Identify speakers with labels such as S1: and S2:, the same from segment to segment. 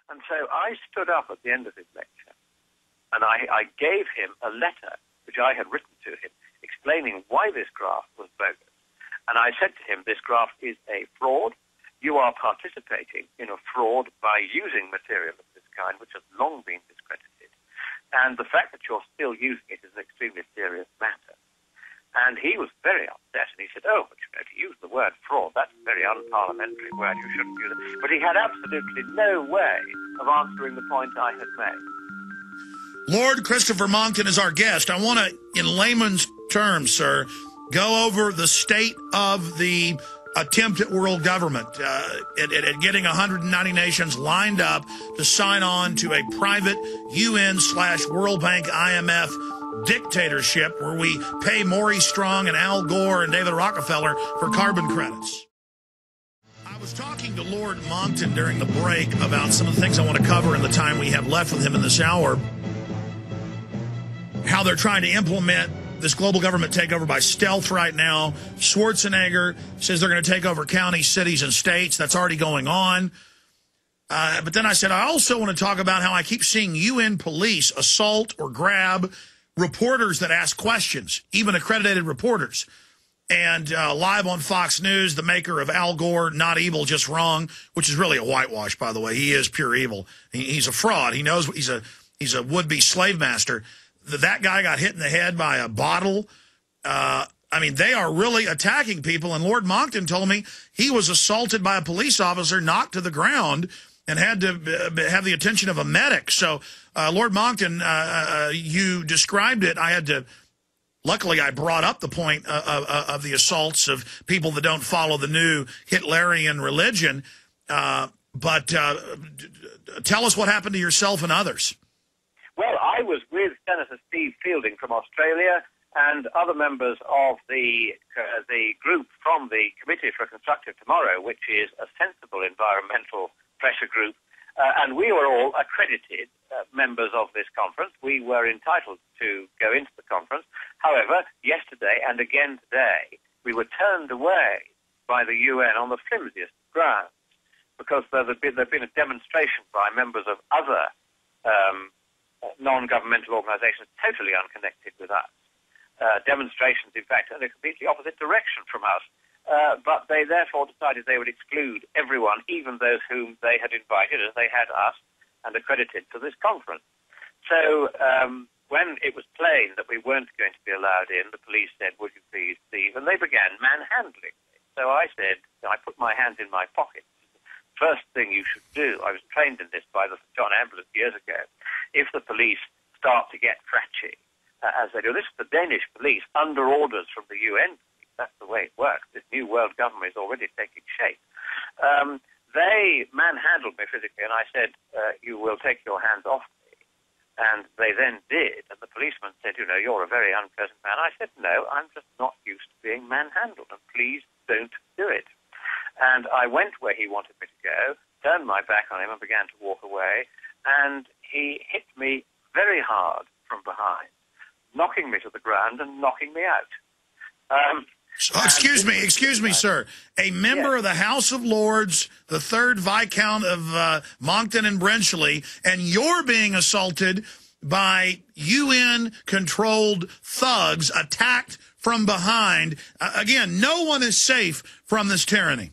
S1: And so I stood up at the end of his lecture, and I gave him a letter which I had written to him explaining why this graft was bogus. And I said to him, this graft is a fraud. You are participating in a fraud by using material of this kind, which has long been discredited. And the fact that you're still using it is an extremely serious matter. And he was very upset, and he said, oh, but you know, to use the word fraud, that's a very unparliamentary word, you shouldn't use it. But he had absolutely no way of answering the point I had made.
S2: Lord Christopher Monckton is our guest. I want to, in layman's terms, sir, go over the state of the attempt at world government, at getting 190 nations lined up to sign on to a private UN/World Bank IMF dictatorship where we pay Maurice Strong and Al Gore and David Rockefeller for carbon credits. I was talking to Lord Monckton during the break about some of the things I want to cover in the time we have left with him in this hour. How they're trying to implement this global government takeover by stealth right now. Schwarzenegger says they're going to take over counties, cities, and states. That's already going on. But then I said, I also want to talk about how I keep seeing UN police assault or grab reporters that ask questions, even accredited reporters. And live on Fox News, the maker of Al Gore, Not Evil, Just Wrong, which is really a whitewash, by the way. He is pure evil. He's a fraud. He knows he's a would-be slave master. That guy got hit in the head by a bottle. I mean, they are really attacking people. And Lord Monckton told me he was assaulted by a police officer, knocked to the ground, and had to have the attention of a medic. So, Lord Monckton, you described it. I had to, luckily, I brought up the point of the assaults of people that don't follow the new Hitlerian religion. But tell us what happened to yourself and others.
S1: Well, I was with Senator Steve Fielding from Australia and other members of the group from the Committee for a Constructive Tomorrow, which is a sensible environmental pressure group, and we were all accredited members of this conference. We were entitled to go into the conference. However, yesterday and again today, we were turned away by the UN on the flimsiest grounds because there had been a demonstration by members of other non-governmental organizations totally unconnected with us. Demonstrations, in fact, in a completely opposite direction from us. But they therefore decided they would exclude everyone, even those whom they had invited, as they had us, and accredited to this conference. So when it was plain that we weren't going to be allowed in, the police said, would you please leave? And they began manhandling me. So I said, I put my hands in my pockets. First thing you should do, I was trained in this by the John Ambulance years ago, if the police start to get cratchy, as they do, this is the Danish police under orders from the UN, that's the way it works, this new world government is already taking shape. They manhandled me physically, and I said, you will take your hands off me. And they then did, and the policeman said, you know, you're a very unpleasant man. I said, no, I'm just not used to being manhandled, and please don't do it. And I went where he wanted me to go, turned my back on him and began to walk away, and he hit me very hard from behind, knocking me to the ground and knocking me out.
S2: Excuse me, sir. A member of the House of Lords, the 3rd Viscount of Monckton and Brenchley, and you're being assaulted by UN-controlled thugs attacked from behind. Again, no one is safe from this tyranny.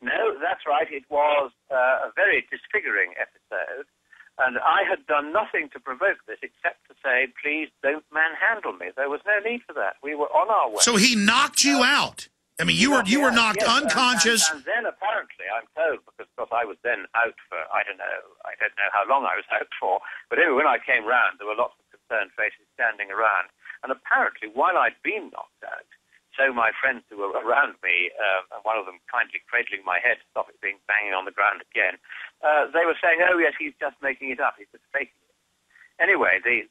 S1: No, that's right. It was a very disfiguring episode, and I had done nothing to provoke this except to say, please don't manhandle me. There was no need for that. We were on our way.
S2: So he knocked you out. I mean, you were knocked unconscious.
S1: And then apparently, I'm told, because of course I was then out for, I don't know how long I was out for, but anyway, when I came round, there were lots of concerned faces standing around, and apparently, while I'd been knocked out, so my friends who were around me, and one of them kindly cradling my head to stop it being banging on the ground again, they were saying, oh, yes, he's just making it up. He's just faking it. Anyway, the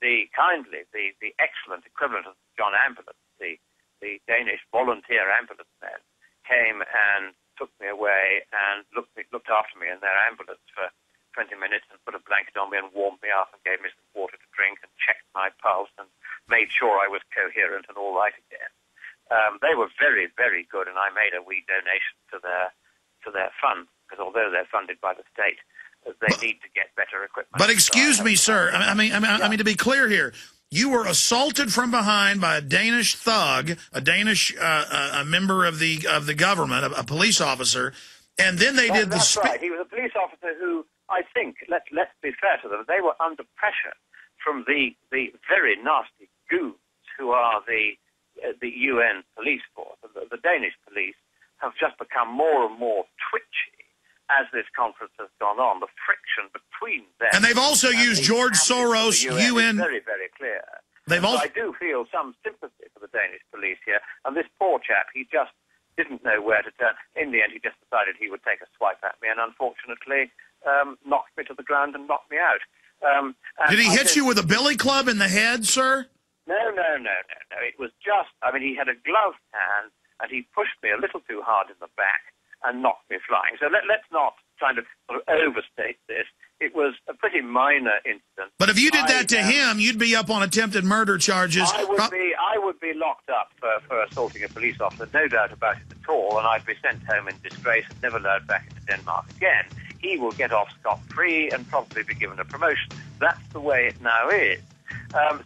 S1: excellent equivalent of John Ambulance, the Danish volunteer ambulance men, came and took me away and looked after me in their ambulance for 20 minutes and put a blanket on me and warmed me up and gave me some water to drink and checked my pulse and made sure I was coherent and all right again. They were very, very good, and I made a wee donation to their fund, because although they're funded by the state, they need to get better equipment.
S2: But excuse me, sir. I mean, to be clear here, you were assaulted from behind by a Danish thug, a Danish a member of the government, a police officer, and then they did the.
S1: That's right. He was a police officer who, I think, let's be fair to them, they were under pressure from the very nasty goons who are the UN police force. The Danish police have just become more and more twitchy as this conference has gone on. The friction between them.
S2: And they've also used George Soros, UN.
S1: Is very, very clear.
S2: So
S1: I do feel some sympathy for the Danish police here. And this poor chap, he just didn't know where to turn. In the end, he just decided he would take a swipe at me and unfortunately knocked me to the ground and knocked me out.
S2: Did he hit you with a billy club in the head, sir?
S1: No. It was just, he had a gloved hand and he pushed me a little too hard in the back and knocked me flying. So let's not kind of sort of overstate this. It was a pretty minor incident.
S2: But if you did that to him, you'd be up on attempted murder charges.
S1: I would be locked up for assaulting a police officer, no doubt about it at all, and I'd be sent home in disgrace and never allowed back into Denmark again. He will get off scot-free and probably be given a promotion. That's the way it now is.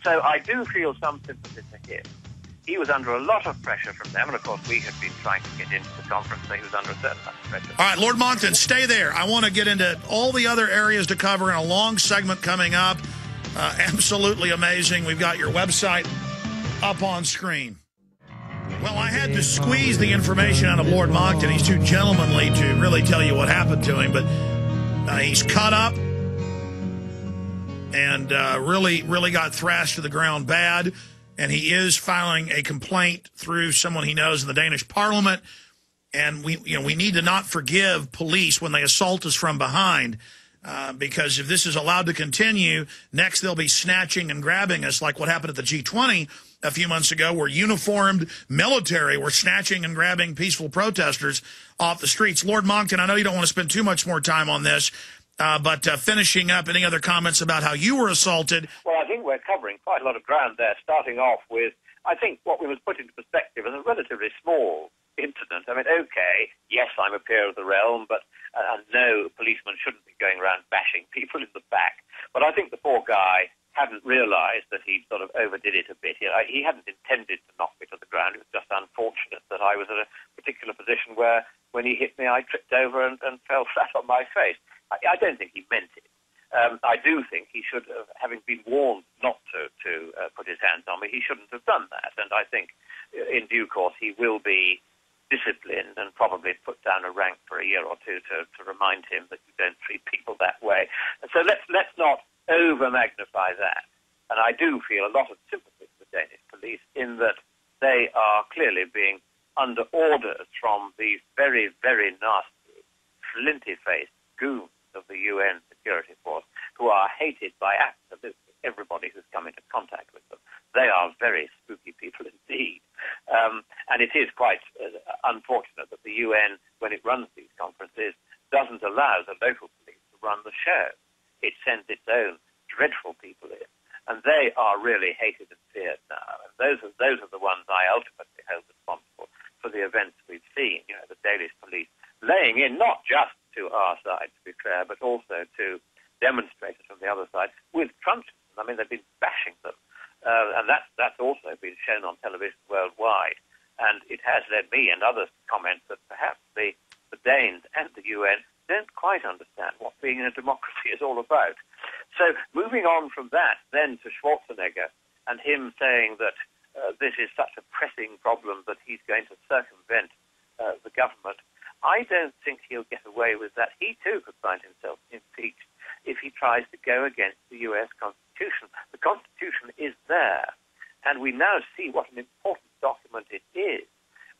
S1: So I do feel some sympathy for him. He was under a lot of pressure from them, and of course we had been trying to get into the conference, so he was under a certain amount of pressure.
S2: All right, Lord Monckton, stay there. I want to get into all the other areas to cover in a long segment coming up. Absolutely amazing. We've got your website up on screen. Well, I had to squeeze the information out of Lord Monckton. He's too gentlemanly to really tell you what happened to him, but he's cut up and really got thrashed to the ground bad. And he is filing a complaint through someone he knows in the Danish parliament. And we need to not forgive police when they assault us from behind, because if this is allowed to continue, next they'll be snatching and grabbing us like what happened at the G20 a few months ago, where uniformed military were snatching and grabbing peaceful protesters off the streets. Lord Monckton, I know you don't want to spend too much more time on this, but finishing up, any other comments about how you were assaulted?
S1: Well, I think we're covering quite a lot of ground there, starting off with, I think what we must put into perspective is a relatively small incident. Okay, yes, I'm a peer of the realm, but no policeman shouldn't be going around bashing people in the back. But I think the poor guy hadn't realised that he sort of overdid it a bit. He hadn't intended to knock me to the ground. It was just unfortunate that I was at a particular position where, when he hit me, I tripped over and fell flat on my face. I don't think he meant it. I do think he should have, having been warned not to put his hands on me, he shouldn't have done that. And I think in due course he will be disciplined and probably put down a rank for a year or two to remind him that you don't treat people that way. And so let's not over-magnify that. And I do feel a lot of sympathy for the Danish police in that they are clearly being under orders from these very, very nasty, flinty-faced goons of the UN security force, who are hated by absolutely everybody who's come into contact with them. They are very spooky people indeed. And it is quite unfortunate that the UN, when it runs these conferences, doesn't allow the local police to run the show. It sends its own dreadful people in, and they are really hated and feared now. And those are the ones I ultimately hold responsible for the events we've seen. The Danish police laying in not just to our side, to be fair, but also to demonstrators from the other side with truncheons. They've been bashing them, and that's also been shown on television worldwide. And it has led me and others to comment that perhaps the Danes and the UN don't quite understand what being in a democracy is all about. So moving on from that, then to Schwarzenegger and him saying that this is such a pressing problem that he's going to circumvent the government, I don't think he'll get away with that. He too could find himself impeached if he tries to go against the US Constitution. The Constitution is there, and we now see what an important document it is,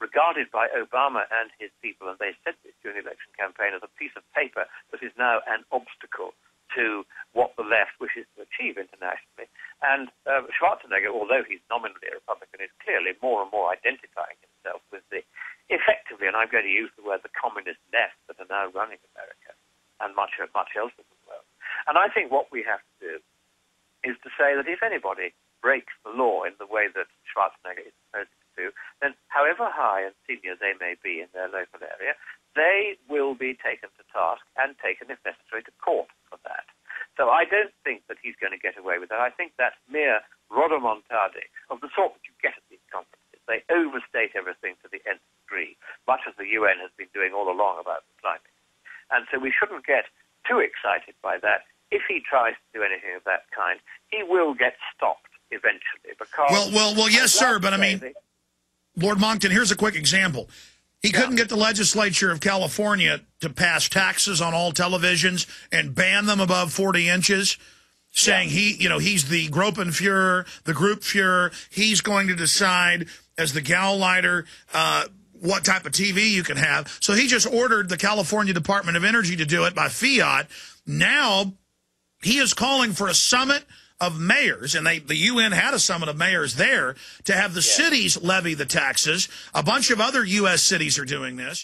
S1: regarded by Obama and his people, and they said this during the election campaign, as a piece of paper that is now an obstacle to what the left wishes to achieve internationally. And Schwarzenegger, although he's nominally a Republican, is clearly more and more identifying himself with the, effectively, and I'm going to use the word, the communist left that are now running America and much else in the world. And I think what we have to do is to say that if anybody breaks the law in the way that Schwarzenegger is supposed to do, then however high and senior they may be in their local area, they will be taken to task and taken, if necessary, to court for that. So I don't think that he's going to get away with that. I think that's mere rodomontade of the sort that you get at these conferences. They overstate everything to the nth degree, much as the UN has been doing all along about the climate. And so we shouldn't get too excited by that. If he tries to do anything of that kind, he will get stopped eventually. Because
S2: well, yes, sir, but I mean, Lord Monckton, here's a quick example. He couldn't get the legislature of California to pass taxes on all televisions and ban them above 40 inches, saying he's the Gruppenführer, the group Führer. He's going to decide as the Gauleiter what type of TV you can have. So he just ordered the California Department of Energy to do it by fiat. Now he is calling for a summit of mayors, and the UN had a summit of mayors there, to have the cities levy the taxes. A bunch of other U.S. cities are doing this.